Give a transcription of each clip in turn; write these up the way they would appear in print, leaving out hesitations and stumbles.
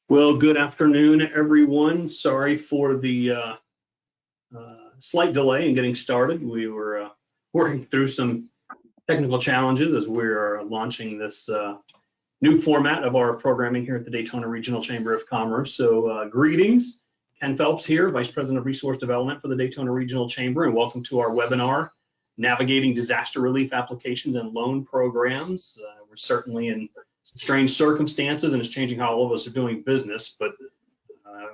Well, good afternoon, everyone. Sorry for the slight delay in getting started. We were working through some technical challenges as we are launching this new format of our programming here at the Daytona Regional Chamber of Commerce. So greetings, Ken Phelps here, Vice President of Resource Development for the Daytona Regional Chamber, and welcome to our webinar, Navigating Disaster Relief Applications and Loan Programs. We're certainly in strange circumstances, and it's changing how all of us are doing business, but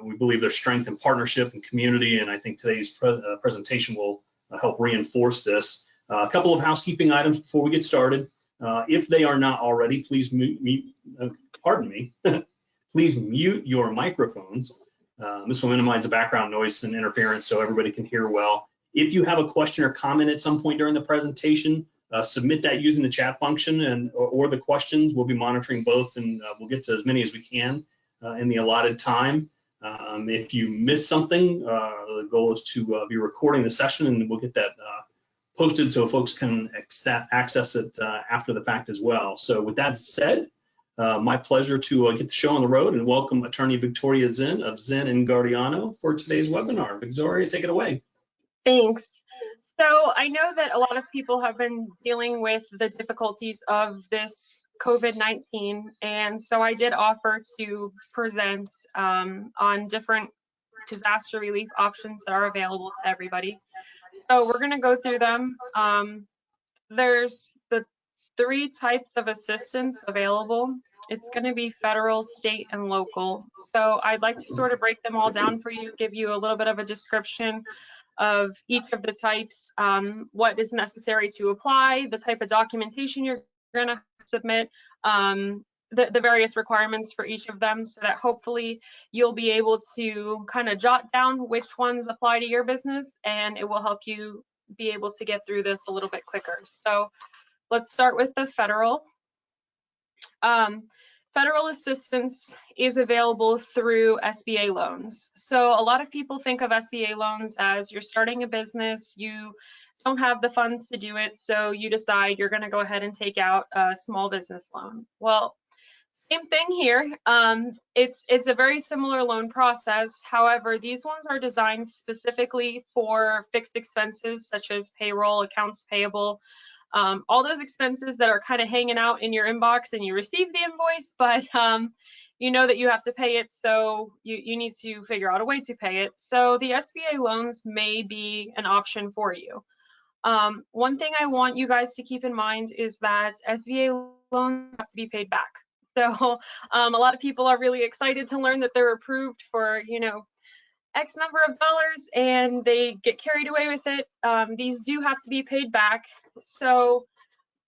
we believe there's strength in partnership and community, and I think today's presentation will help reinforce this. A couple of housekeeping items before we get started. If they are not already, please please mute your microphones. This will minimize the background noise and interference so everybody can hear well. If you have a question or comment at some point during the presentation, submit that using the chat function or the questions. We'll be monitoring both, and we'll get to as many as we can in the allotted time. If you miss something, the goal is to be recording the session, and we'll get that posted so folks can access it after the fact as well. So with that said, my pleasure to get the show on the road and welcome Attorney Victoria Zinn of Zinn Guardiano for today's webinar. Victoria, take it away. Thanks. So I know that a lot of people have been dealing with the difficulties of this COVID-19, and so I did offer to present on different disaster relief options that are available to everybody. So we're going to go through them. There's the 3 types of assistance available. It's going to be federal, state, and local. So I'd like to sort of break them all down for you, give you a little bit of a description of each of the types, what is necessary to apply, the type of documentation you're going to submit, the various requirements for each of them, so that hopefully you'll be able to kind of jot down which ones apply to your business, and it will help you be able to get through this a little bit quicker. So let's start with the federal. Federal assistance is available through SBA loans. So a lot of people think of SBA loans as you're starting a business, you don't have the funds to do it, so you decide you're going to go ahead and take out a small business loan. Well, same thing here. It's a very similar loan process. However, these ones are designed specifically for fixed expenses such as payroll, accounts payable, all those expenses that are kind of hanging out in your inbox and you receive the invoice, but you know that you have to pay it, so you need to figure out a way to pay it. So the SBA loans may be an option for you. One thing I want you guys to keep in mind is that SBA loans have to be paid back. So a lot of people are really excited to learn that they're approved for, you know, X number of dollars, and they get carried away with it. These do have to be paid back. So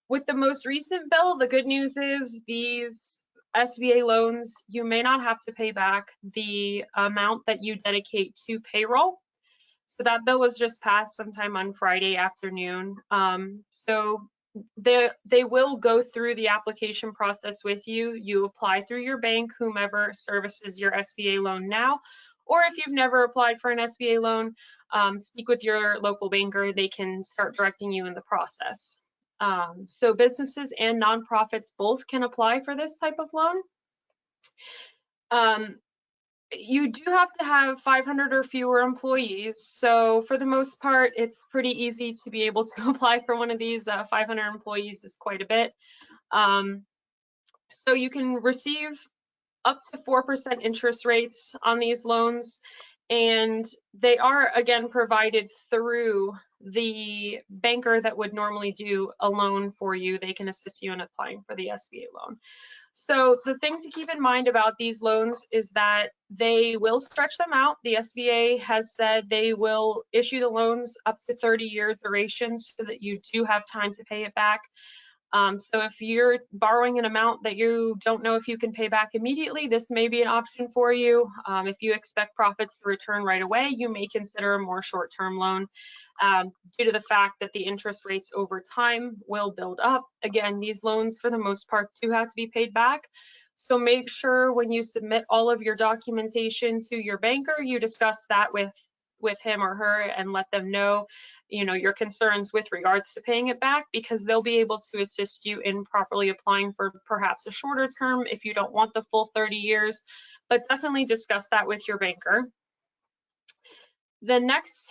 with the most recent bill, the good news is these SBA loans, you may not have to pay back the amount that you dedicate to payroll. So that bill was just passed sometime on Friday afternoon. So they will go through the application process with you. You apply through your bank, whomever services your SBA loan now, or if you've never applied for an SBA loan, speak with your local banker. They can start directing you in the process. So businesses and nonprofits both can apply for this type of loan. You do have to have 500 or fewer employees. So for the most part, it's pretty easy to be able to apply for one of these. 500 employees is quite a bit. So you can receive up to 4% interest rates on these loans, and they are again provided through the banker that would normally do a loan for you. They can assist you in applying for the SBA loan. So the thing to keep in mind about these loans is that they will stretch them out. The SBA has said they will issue the loans up to 30-year duration so that you do have time to pay it back. So if you're borrowing an amount that you don't know if you can pay back immediately, this may be an option for you. If you expect profits to return right away, you may consider a more short-term loan due to the fact that the interest rates over time will build up. Again, these loans for the most part do have to be paid back. So make sure when you submit all of your documentation to your banker, you discuss that with him or her and let them know, you know, your concerns with regards to paying it back, because they'll be able to assist you in properly applying for perhaps a shorter term if you don't want the full 30 years. but definitely discuss that with your banker. The next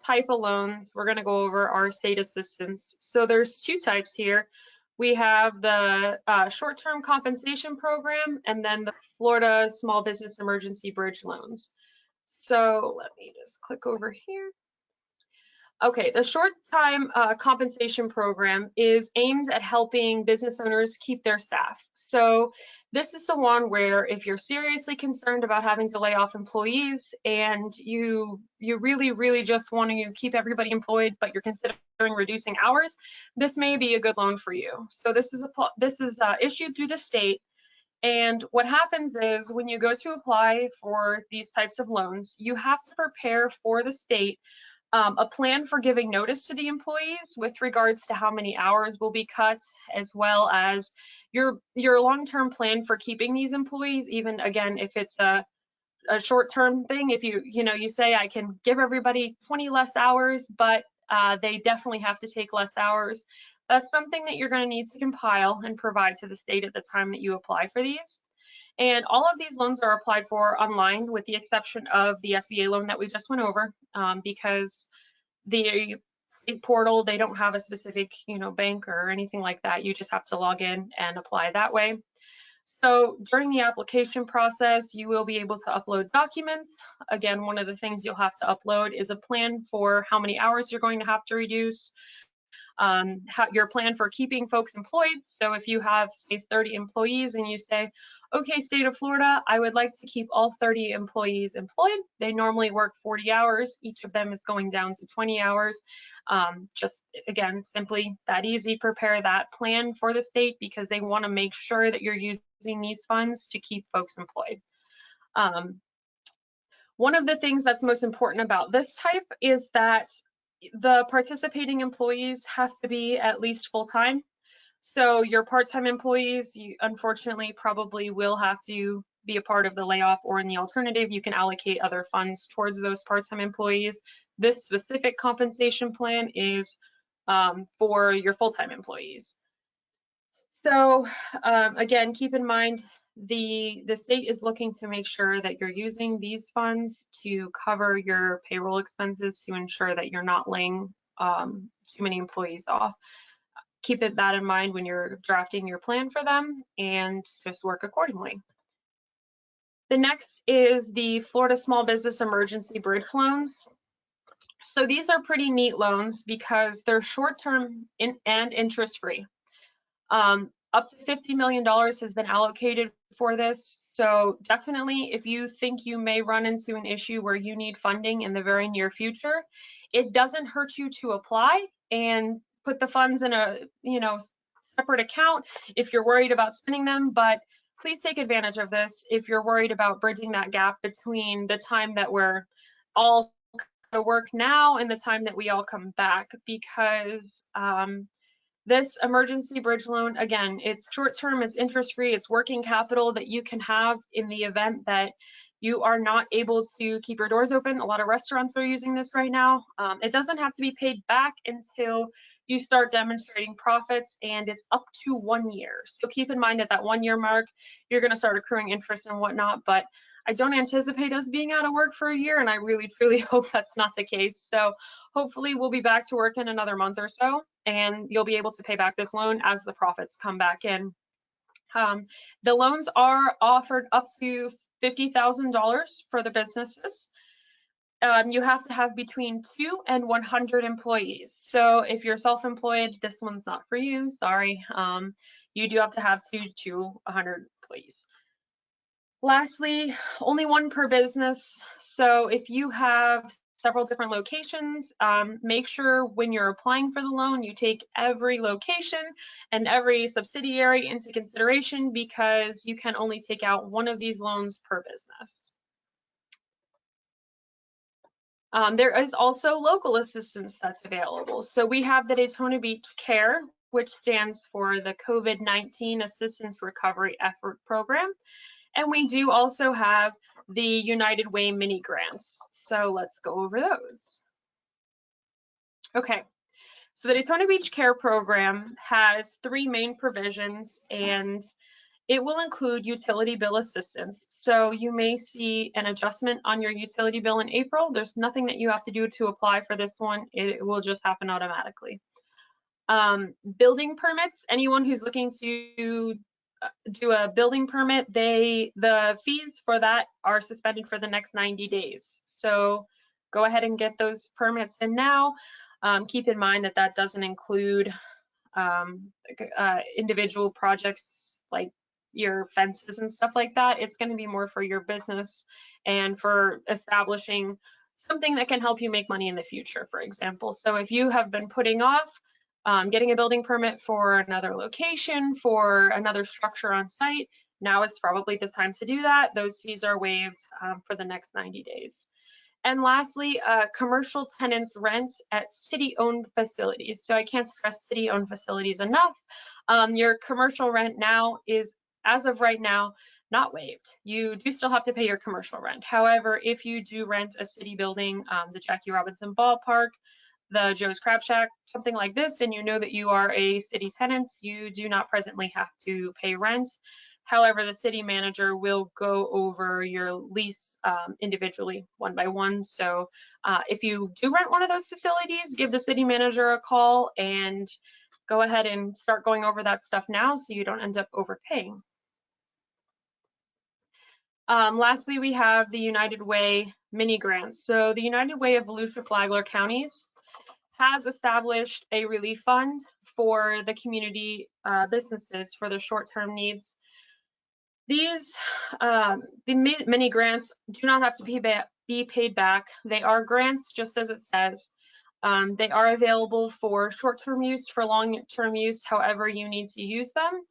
type of loans we're going to go over are state assistance. So there's two types here. We have the short-term compensation program and then the Florida Small Business Emergency Bridge loans. So let me just click over here. Okay, the short-time compensation program is aimed at helping business owners keep their staff. So this is the one where if you're seriously concerned about having to lay off employees and you really just want to keep everybody employed, but you're considering reducing hours, this may be a good loan for you. So this is issued through the state. And what happens is when you go to apply for these types of loans, you have to prepare for the state a plan for giving notice to the employees with regards to how many hours will be cut, as well as your long-term plan for keeping these employees, even again, if it's a short-term thing. If you say I can give everybody 20 less hours, but they definitely have to take less hours. That's something that you're going to need to compile and provide to the state at the time that you apply for these. And all of these loans are applied for online, with the exception of the SBA loan that we just went over, because the state portal, they don't have a specific, bank or anything like that. You just have to log in and apply that way. So during the application process, you will be able to upload documents. Again, one of the things you'll have to upload is a plan for how many hours you're going to have to reduce, your plan for keeping folks employed. So if you have, say, 30 employees and you say, okay, state of Florida, I would like to keep all 30 employees employed. They normally work 40 hours. Each of them is going down to 20 hours. Just, again, simply that easy. Prepare that plan for the state because they want to make sure that you're using these funds to keep folks employed. One of the things that's most important about this type is that the participating employees have to be at least full-time. So your part-time employees, you unfortunately probably will have to be a part of the layoff, or in the alternative, you can allocate other funds towards those part-time employees. This specific compensation plan is for your full-time employees. So again, keep in mind, the state is looking to make sure that you're using these funds to cover your payroll expenses to ensure that you're not laying too many employees off. Keep that in mind when you're drafting your plan for them, and just work accordingly. The next is the Florida Small Business Emergency Bridge loans. So these are pretty neat loans because they're short-term and interest-free. Up to $50 million has been allocated for this. So definitely, if you think you may run into an issue where you need funding in the very near future, it doesn't hurt you to apply and put the funds in a separate account if you're worried about spending them. But please take advantage of this if you're worried about bridging that gap between the time that we're all to work now and the time that we all come back, because this emergency bridge loan, again, it's short-term, it's interest-free, it's working capital that you can have in the event that you are not able to keep your doors open. A lot of restaurants are using this right now. It doesn't have to be paid back until you start demonstrating profits, and it's up to 1 year. So keep in mind, at that 1 year mark, you're going to start accruing interest and whatnot, but I don't anticipate us being out of work for a year, and I really, truly hope that's not the case. So hopefully we'll be back to work in another month or so, and you'll be able to pay back this loan as the profits come back in. The loans are offered up to $50,000 for the businesses. You have to have between 2 and 100 employees. So if you're self-employed, this one's not for you, sorry. You do have to have 2 to 100 employees. Lastly, only one per business. So if you have several different locations, make sure when you're applying for the loan, you take every location and every subsidiary into consideration, because you can only take out one of these loans per business. There is also local assistance that's available. So we have the Daytona Beach CARE, which stands for the COVID-19 Assistance Recovery Effort Program. And we do also have the United Way mini grants. So let's go over those. Okay, so the Daytona Beach CARE program has 3 main provisions, and it will include utility bill assistance. So you may see an adjustment on your utility bill in April. There's nothing that you have to do to apply for this one. It will just happen automatically. Building permits, anyone who's looking to do a building permit, the fees for that are suspended for the next 90 days. So go ahead and get those permits in now. Keep in mind that that doesn't include individual projects like your fences and stuff like that. It's going to be more for your business and for establishing something that can help you make money in the future, for example. So if you have been putting off getting a building permit for another location, for another structure on site, now is probably the time to do that. Those fees are waived for the next 90 days. And lastly, commercial tenants rent at city-owned facilities. So I can't stress city-owned facilities enough. Your commercial rent now is, as of right now, not waived. You do still have to pay your commercial rent. However, if you do rent a city building, the Jackie Robinson Ballpark, the Joe's Crab Shack, something like this, and you know that you are a city tenant, you do not presently have to pay rent. However, the city manager will go over your lease individually, one by one. So if you do rent one of those facilities, give the city manager a call and go ahead and start going over that stuff now so you don't end up overpaying. Lastly, we have the United Way mini grants. So the United Way of Volusia Flagler counties has established a relief fund for the community businesses for their short-term needs. These the mini grants do not have to be paid back. They are grants, just as it says. They are available for short-term use, for long-term use, however you need to use them.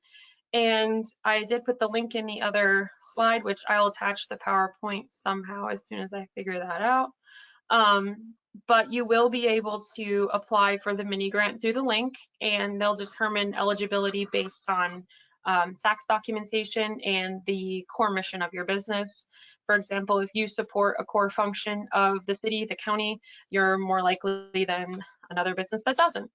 And I did put the link in the other slide, which I'll attach the PowerPoint somehow as soon as I figure that out. But you will be able to apply for the mini grant through the link, and they'll determine eligibility based on tax documentation and the core mission of your business. For example, if you support a core function of the city, the county, you're more likely than another business that doesn't.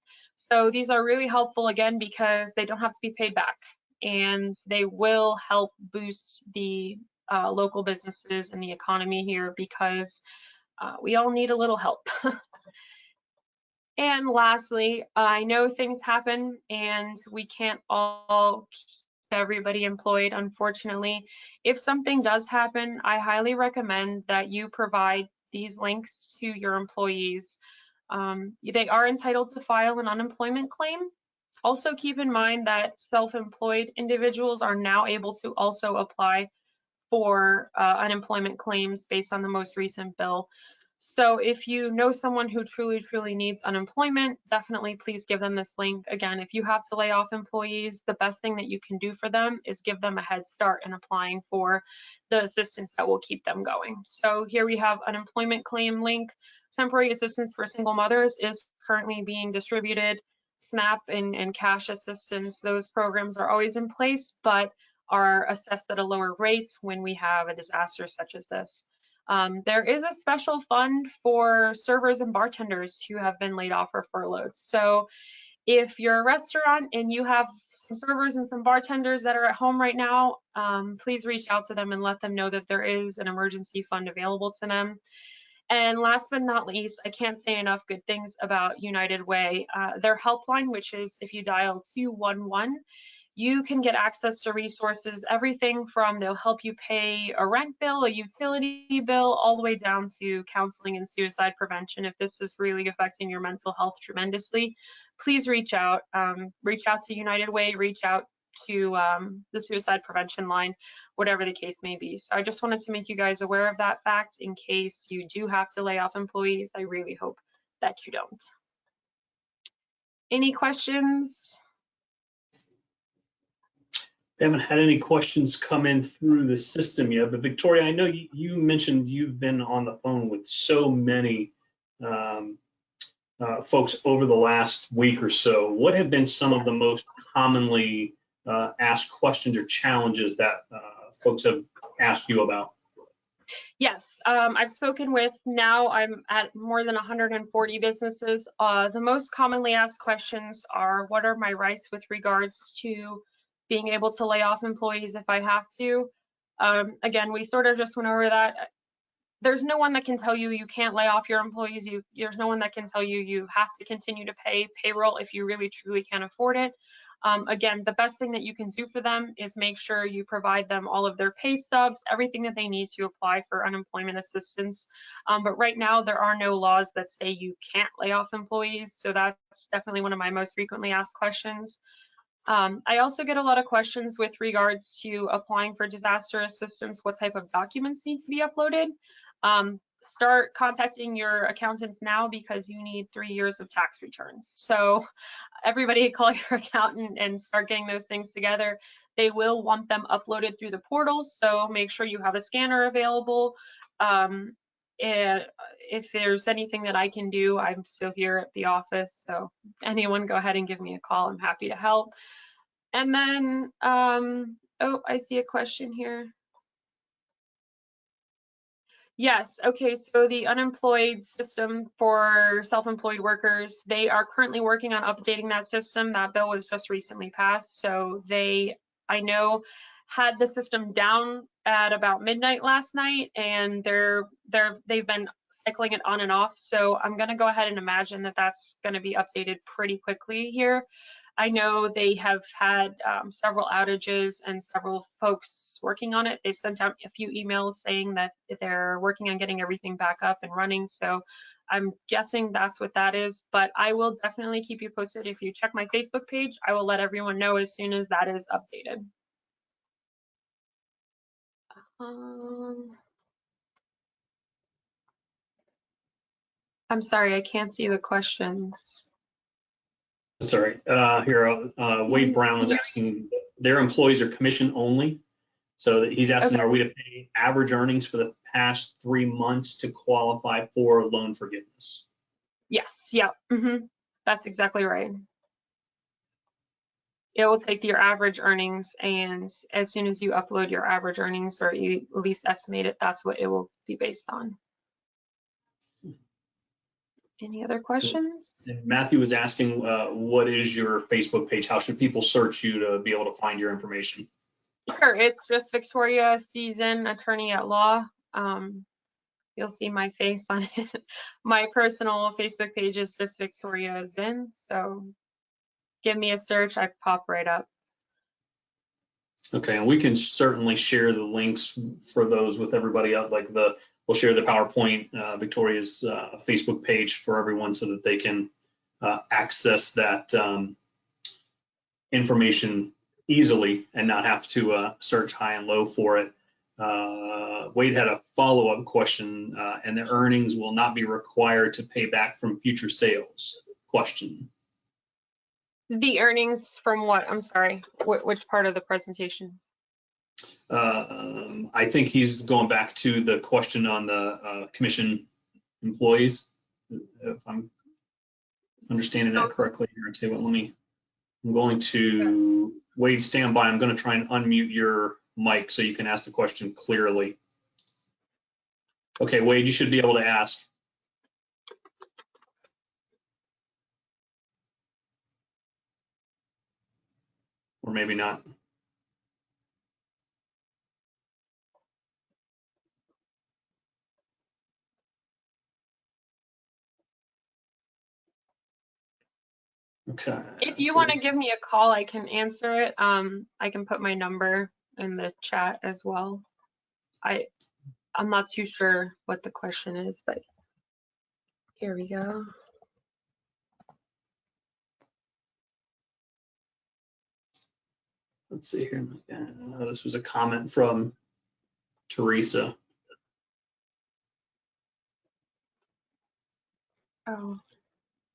So these are really helpful, again, because they don't have to be paid back, and they will help boost the local businesses and the economy here, because we all need a little help. And lastly, I know things happen and we can't all keep everybody employed, unfortunately. If something does happen, I highly recommend that you provide these links to your employees. They are entitled to file an unemployment claim. Also keep in mind that self-employed individuals are now able to also apply for unemployment claims based on the most recent bill. So if you know someone who truly needs unemployment, definitely please give them this link. Again, if you have to lay off employees, the best thing that you can do for them is give them a head start in applying for the assistance that will keep them going. So here we have unemployment claim link. Temporary assistance for single mothers is currently being distributed. SNAP and cash assistance, those programs are always in place, but are assessed at a lower rate when we have a disaster such as this. There is a special fund for servers and bartenders who have been laid off or furloughed. So if you're a restaurant and you have some servers and some bartenders that are at home right now, please reach out to them and let them know that there is an emergency fund available to them. And last but not least, I can't say enough good things about United Way. Their helpline, which is if you dial 211, you can get access to resources, everything from they'll help you pay a rent bill, a utility bill, all the way down to counseling and suicide prevention. If this is really affecting your mental health tremendously, please reach out. Reach out to United Way, reach out to the suicide prevention line, whatever the case may be. So I just wanted to make you guys aware of that fact in case you do have to lay off employees. I really hope that you don't. Any questions? We haven't had any questions come in through the system yet, but Victoria, I know you mentioned you've been on the phone with so many folks over the last week or so. What have been some of the most commonly asked questions or challenges that folks have asked you about? Yes, I've spoken with, now I'm at more than 140 businesses. The most commonly asked questions are, what are my rights with regards to being able to lay off employees if I have to. Again, we sort of just went over that. There's no one that can tell you you can't lay off your employees. There's no one that can tell you you have to continue to pay payroll if you really truly can't afford it. Again, the best thing that you can do for them is make sure you provide them all of their pay stubs, everything that they need to apply for unemployment assistance. But right now, there are no laws that say you can't lay off employees. So that's definitely one of my most frequently asked questions. I also get a lot of questions with regards to applying for disaster assistance, what type of documents need to be uploaded. Start contacting your accountants now because you need 3 years of tax returns. So everybody call your accountant and start getting those things together. They will want them uploaded through the portal, so make sure you have a scanner available. If there's anything that I can do, I'm still here at the office, so anyone go ahead and give me a call. I'm happy to help. And then, oh, I see a question here. Yes, okay, so the unemployed system for self-employed workers, they are currently working on updating that system. That bill was just recently passed, so they, I know, had the system down at about midnight last night, and they've been cycling it on and off. So I'm gonna go ahead and imagine that that's gonna be updated pretty quickly here. I know they have had several outages and several folks working on it. They've sent out a few emails saying that they're working on getting everything back up and running. So I'm guessing that's what that is, but I will definitely keep you posted. If you check my Facebook page, I will let everyone know as soon as that is updated. I'm sorry, I can't see the questions. Sorry, here, Wade Brown was asking, their employees are commission only. So he's asking, Are we to pay average earnings for the past 3 months to qualify for loan forgiveness? Yes, yeah, that's exactly right. It will take your average earnings, and as soon as you upload your average earnings, or you at least estimate it, that's what it will be based on. Any other questions? And Matthew was asking, what is your Facebook page? How should people search you to be able to find your information? Sure, it's just Victoria Zinn, attorney at law. You'll see my face on it. My personal Facebook page is just Victoria Zinn, so give me a search, I pop right up. Okay, and we can certainly share the links for those with everybody else, like we'll share the PowerPoint, Victoria's Facebook page for everyone so that they can access that information easily and not have to search high and low for it. Wade had a follow-up question, and the earnings will not be required to pay back from future sales. Question. The earnings from what? I'm sorry, which part of the presentation? I think he's going back to the question on the commission employees, if I'm understanding that correctly here, Table. I'm going to, Wade, stand by. I'm going to try and unmute your mic so you can ask the question clearly. Okay, Wade, you should be able to ask. Or maybe not. Okay. If you want to give me a call, I can answer it. I can put my number in the chat as well. I'm not too sure what the question is, but here we go. Let's see here. This was a comment from Teresa. Oh.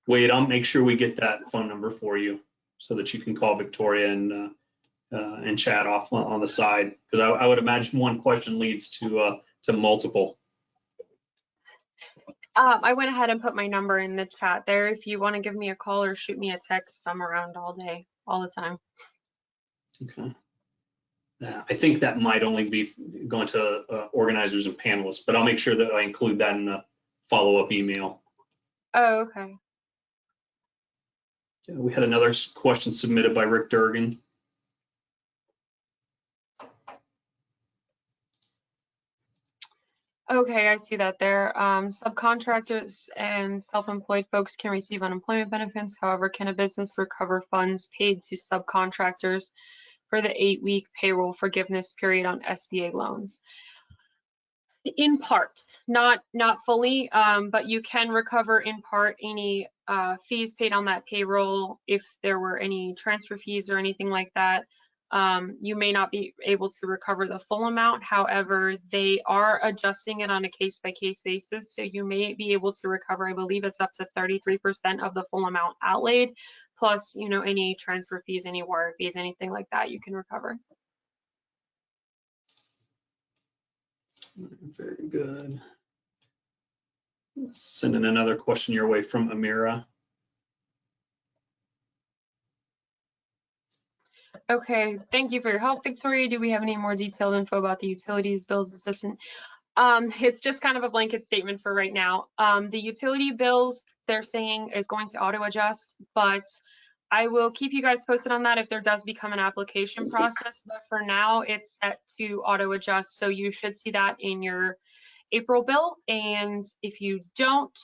Wade, I'll make sure we get that phone number for you so that you can call Victoria and chat off on the side, because I would imagine one question leads to multiple. I went ahead and put my number in the chat there. If you want to give me a call or shoot me a text, I'm around all day, all the time. Okay. I think that might only be going to organizers and panelists, but I'll make sure that I include that in the follow-up email. Oh, okay. We had another question submitted by Rick Durgan. Okay, I see that there. Subcontractors and self-employed folks can receive unemployment benefits. However, can a business recover funds paid to subcontractors for the 8-week payroll forgiveness period on SBA loans? In part, not fully, but you can recover in part any fees paid on that payroll if there were any transfer fees or anything like that. You may not be able to recover the full amount. However, they are adjusting it on a case-by-case basis, so you may be able to recover, I believe it's up to 33% of the full amount outlaid, plus, you know, any transfer fees, any wire fees, anything like that you can recover. Very good. Sending another question your way from Amira. Okay, thank you for your help, Victoria. Do we have any more detailed info about the utilities bills assistant? It's just kind of a blanket statement for right now. The utility bills they're saying is going to auto adjust, but I will keep you guys posted on that if there does become an application process. But for now, it's set to auto adjust, so you should see that in your April bill. And if you don't,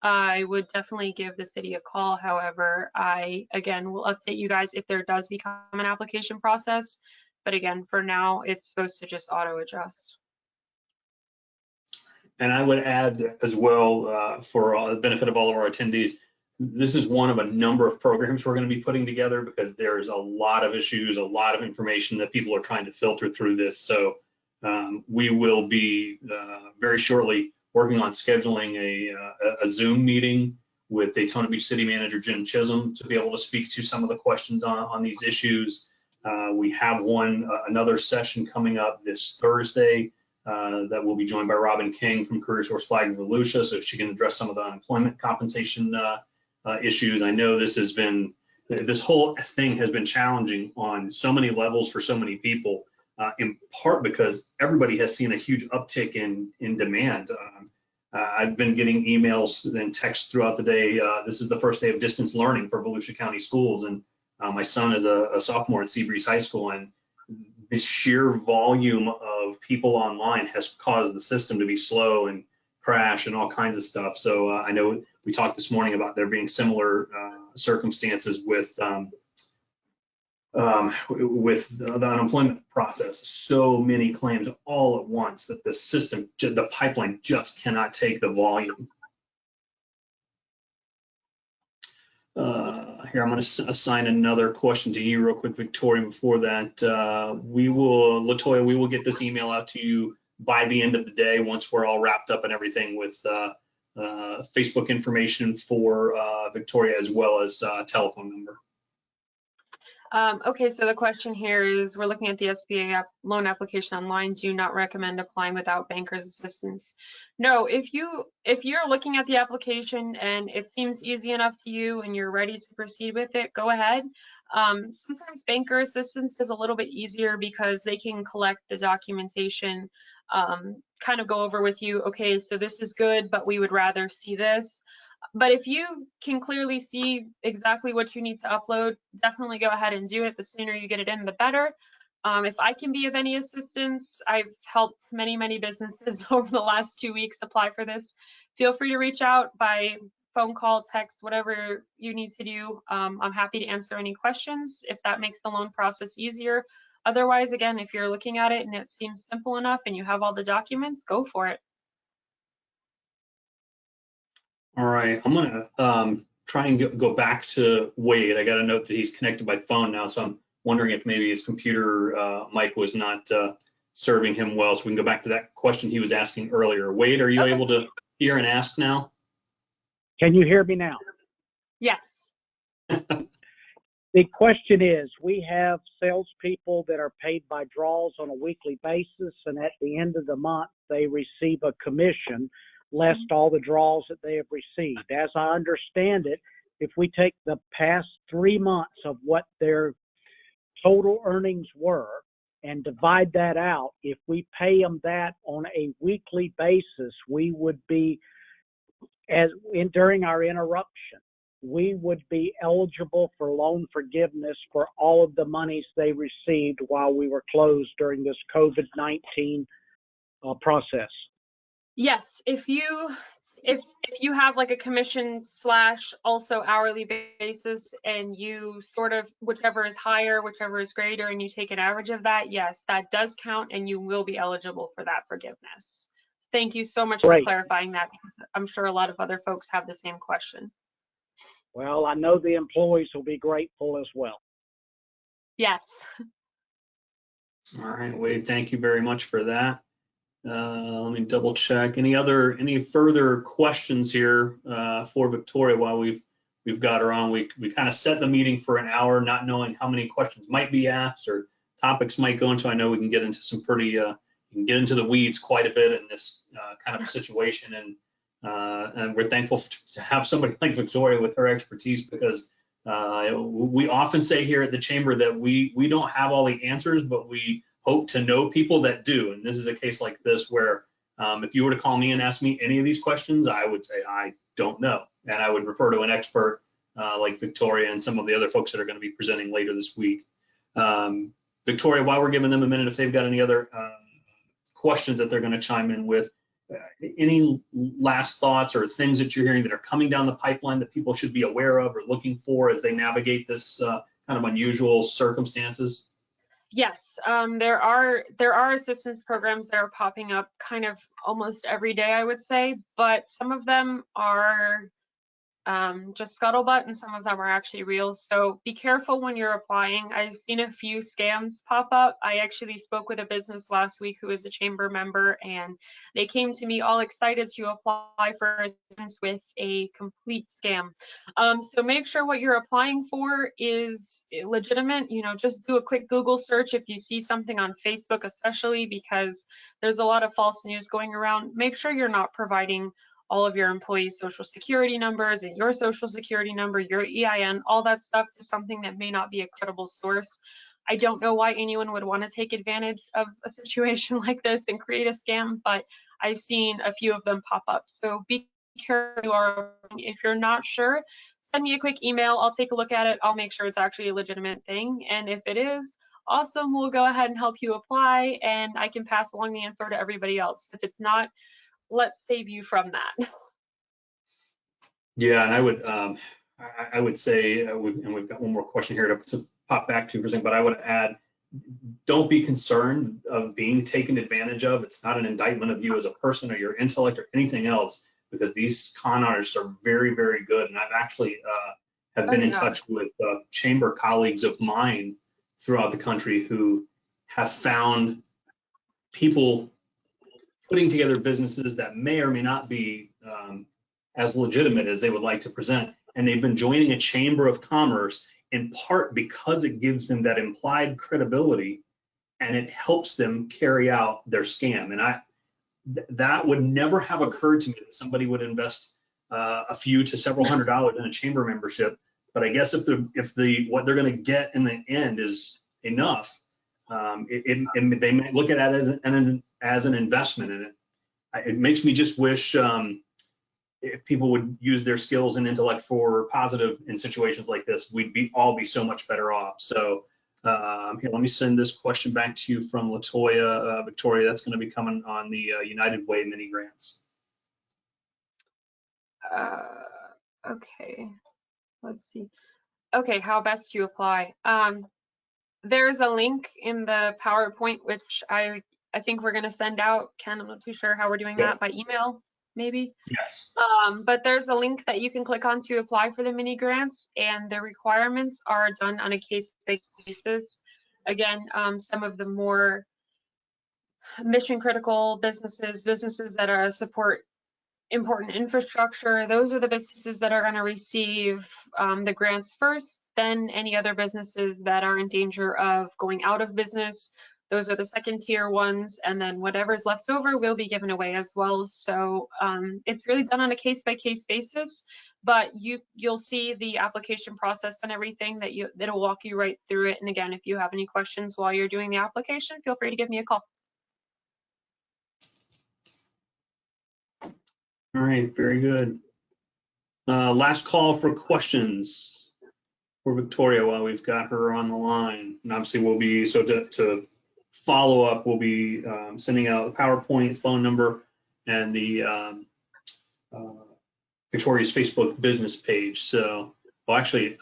I would definitely give the city a call. However, I, again, will update you guys if there does become an application process. But again, for now, it's supposed to just auto adjust. And I would add as well, for the benefit of all of our attendees, this is one of a number of programs we're going to be putting together because there's a lot of issues, a lot of information that people are trying to filter through this. So we will be very shortly working on scheduling a Zoom meeting with Daytona Beach City Manager Jen Chisholm to be able to speak to some of the questions on these issues. We have another session coming up this Thursday that will be joined by Robin King from Career Source Flag of Volusia, so she can address some of the unemployment compensation issues. I know this whole thing has been challenging on so many levels for so many people. In part because everybody has seen a huge uptick in demand. I've been getting emails and texts throughout the day. This is the first day of distance learning for Volusia County schools, and my son is a sophomore at Seabreeze High School, and the sheer volume of people online has caused the system to be slow and crash and all kinds of stuff. So I know we talked this morning about there being similar circumstances with the unemployment process. So many claims all at once that the system, the pipeline just cannot take the volume. Here, I'm going to assign another question to you real quick, Victoria. Before that, Latoya, we will get this email out to you by the end of the day once we're all wrapped up and everything with Facebook information for Victoria as well as telephone number. Okay, so the question here is, we're looking at the SBA loan application online. Do you not recommend applying without banker's assistance? No, if you're looking at the application and it seems easy enough to you and you're ready to proceed with it, go ahead. Sometimes banker assistance is a little bit easier because they can collect the documentation, kind of go over with you, okay, so this is good, but we would rather see this. But if you can clearly see exactly what you need to upload, definitely go ahead and do it. The sooner you get it in, the better. If I can be of any assistance, I've helped many businesses over the last 2 weeks apply for this. Feel free to reach out by phone call, text, whatever you need to do. I'm happy to answer any questions if that makes the loan process easier. Otherwise, again, if you're looking at it and it seems simple enough and you have all the documents, go for it. All right, I'm gonna try and go back to Wade. I got a note that he's connected by phone now, so I'm wondering if maybe his computer mic was not serving him well. So we can go back to that question he was asking earlier. Wade, are you able to hear and ask now? Can you hear me now? Yes. The question is, we have salespeople that are paid by draws on a weekly basis, and at the end of the month, they receive a commission less all the draws that they have received. As I understand it, if we take the past 3 months of what their total earnings were and divide that out, if we pay them that on a weekly basis, we would be, during our interruption, we would be eligible for loan forgiveness for all of the monies they received while we were closed during this COVID-19 process. Yes, if you have like a commission slash also hourly basis, and you sort of, whichever is higher, whichever is greater, and you take an average of that, yes, that does count, and you will be eligible for that forgiveness. Thank you so much for Great. clarifying that, because I'm sure a lot of other folks have the same question. Well, I know the employees will be grateful as well. Yes. All right, Wade, thank you very much for that. Let me double check. Any further questions here for Victoria while we've got her on? We kind of set the meeting for an hour, not knowing how many questions might be asked or topics might go into. I know we can get into some pretty, you can get into the weeds quite a bit in this kind of situation, and we're thankful to have somebody like Victoria with her expertise, because we often say here at the Chamber that we don't have all the answers, but we hope to know people that do. And this is a case like this where if you were to call me and ask me any of these questions, I would say I don't know, and I would refer to an expert like Victoria and some of the other folks that are going to be presenting later this week. Victoria, while we're giving them a minute, if they've got any other questions that they're going to chime in with, any last thoughts or things that you're hearing that are coming down the pipeline that people should be aware of or looking for as they navigate this kind of unusual circumstances? Yes, there are assistance programs that are popping up kind of almost every day, I would say, but some of them are just scuttlebutt, and some of them are actually real. So be careful when you're applying. I've seen a few scams pop up. I actually spoke with a business last week who is a Chamber member, and they came to me all excited to apply for assistance with a complete scam. So make sure what you're applying for is legitimate. You know, just do a quick Google search if you see something on Facebook, especially because there's a lot of false news going around. Make sure you're not providing all of your employees' social security numbers and your social security number, your EIN, all that stuff is something that may not be a credible source. I don't know why anyone would want to take advantage of a situation like this and create a scam, but I've seen a few of them pop up. So be careful. If you're not sure, send me a quick email. I'll take a look at it. I'll make sure it's actually a legitimate thing. And if it is, awesome, we'll go ahead and help you apply, and I can pass along the answer to everybody else. If it's not, let's save you from that. Yeah, and I would say, and we've got one more question here to pop back to for a second, but I would add, don't be concerned of being taken advantage of. It's not an indictment of you as a person or your intellect or anything else, because these con artists are very, very good. And I've actually have been in touch with Chamber colleagues of mine throughout the country who have found people putting together businesses that may or may not be as legitimate as they would like to present. And they've been joining a Chamber of Commerce in part because it gives them that implied credibility and it helps them carry out their scam. And that would never have occurred to me that somebody would invest a few to several $100s in a Chamber membership. But I guess if what they're going to get in the end is enough, they might look at it as an investment in it. It makes me just wish if people would use their skills and intellect for positive in situations like this, we'd all be so much better off. So here, let me send this question back to you from Latoya. Victoria, that's going to be coming on the United Way mini grants. Okay, let's see. Okay, how best to apply. There's a link in the PowerPoint, which I think we're going to send out. Ken, I'm not too sure how we're doing that, by email, maybe? Yes. But there's a link that you can click on to apply for the mini grants, and the requirements are done on a case-by-case basis. Again, some of the more mission critical businesses that support important infrastructure, those are the businesses that are going to receive the grants first. Then any other businesses that are in danger of going out of business, those are the second tier ones, and then whatever's left over will be given away as well. So it's really done on a case-by-case basis, but you'll see the application process and everything that'll walk you right through it. And again, if you have any questions while you're doing the application, feel free to give me a call. All right, very good. Last call for questions for Victoria while we've got her on the line. And obviously we'll be, to follow up, we'll be sending out a PowerPoint, phone number. and the Victoria's Facebook business page. So, well, actually,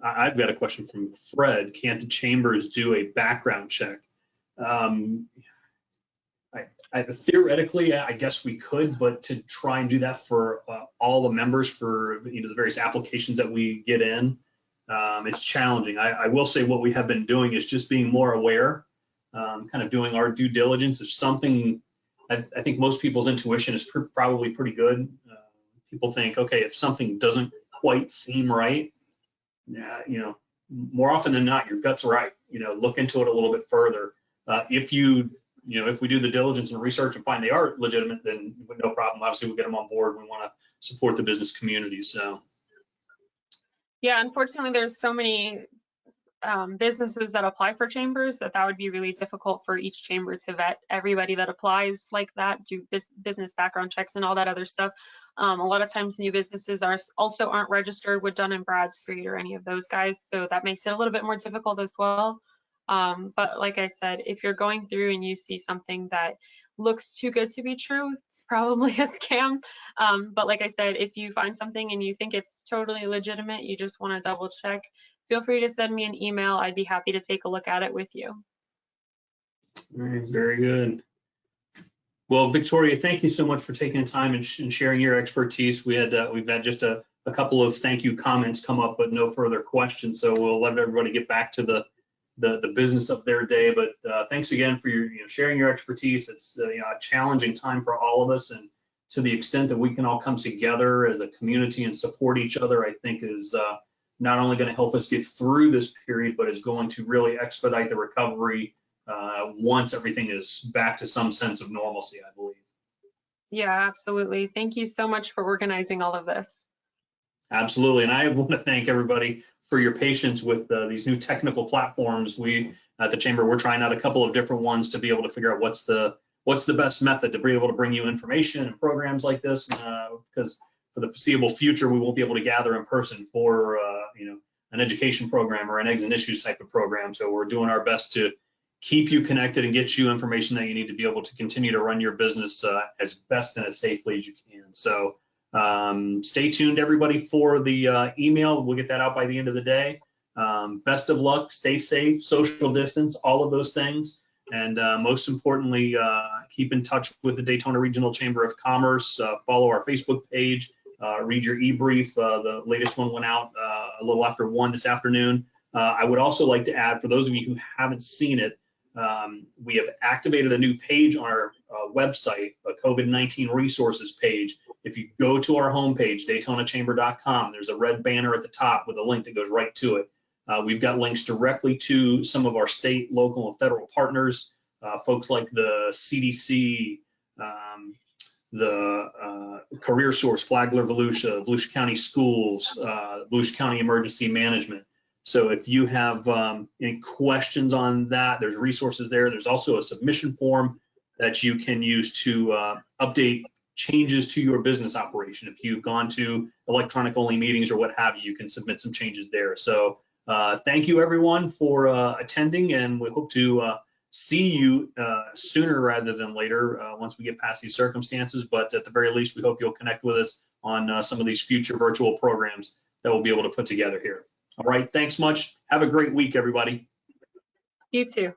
I've got a question from Fred. Can't the chambers do a background check? Theoretically, I guess we could, but to try and do that for all the members for the various applications that we get in, it's challenging. I will say what we have been doing is just being more aware, kind of doing our due diligence. If something, I think most people's intuition is probably pretty good. People think, okay, if something doesn't quite seem right, more often than not, your gut's right. Look into it a little bit further. If we do the diligence and research and find they are legitimate, then no problem. Obviously, we'll get them on board. We want to support the business community. So, yeah, unfortunately, there's so many businesses that apply for chambers that would be really difficult for each chamber to vet everybody that applies like that, do business background checks and all that other stuff. A lot of times new businesses aren't registered with Dun & Bradstreet or any of those guys, so that makes it a little bit more difficult as well. But like I said, if you're going through and you see something that looks too good to be true, it's probably a scam. But like I said, if you find something and you think it's totally legitimate, you just want to double check, feel free to send me an email. I'd be happy to take a look at it with you. All right, very good. Well, Victoria, thank you so much for taking the time and sharing your expertise. We've had just a couple of thank you comments come up, but no further questions. So we'll let everybody get back to the business of their day. But thanks again for your sharing your expertise. It's a challenging time for all of us, and to the extent that we can all come together as a community and support each other, I think is not only going to help us get through this period, but is going to really expedite the recovery once everything is back to some sense of normalcy, I believe. Yeah, absolutely. Thank you so much for organizing all of this. Absolutely. And I want to thank everybody for your patience with these new technical platforms. We at the Chamber, we're trying out a couple of different ones to be able to figure out what's the best method to be able to bring you information and programs like this, because for the foreseeable future, we won't be able to gather in person for an education program or an eggs and issues type of program. So we're doing our best to keep you connected and get you information that you need to be able to continue to run your business as best and as safely as you can. So stay tuned, everybody, for the email. We'll get that out by the end of the day. Best of luck, stay safe, social distance, all of those things. And most importantly, keep in touch with the Daytona Regional Chamber of Commerce, follow our Facebook page, read your e-brief. The latest one went out a little after 1 this afternoon. I would also like to add, for those of you who haven't seen it, we have activated a new page on our website, a COVID-19 resources page. If you go to our homepage, DaytonaChamber.com, there's a red banner at the top with a link that goes right to it. We've got links directly to some of our state, local, and federal partners, folks like the CDC, the Career Source, Flagler, Volusia County Schools, Volusia County Emergency Management. So if you have any questions on that, there's resources there. There's also a submission form that you can use to update changes to your business operation. If you've gone to electronic only meetings or what have you, you can submit some changes there. So thank you everyone for attending, and we hope to see you sooner rather than later once we get past these circumstances. But at the very least, we hope you'll connect with us on some of these future virtual programs that we'll be able to put together here. All right, thanks much. Have a great week, everybody. You too.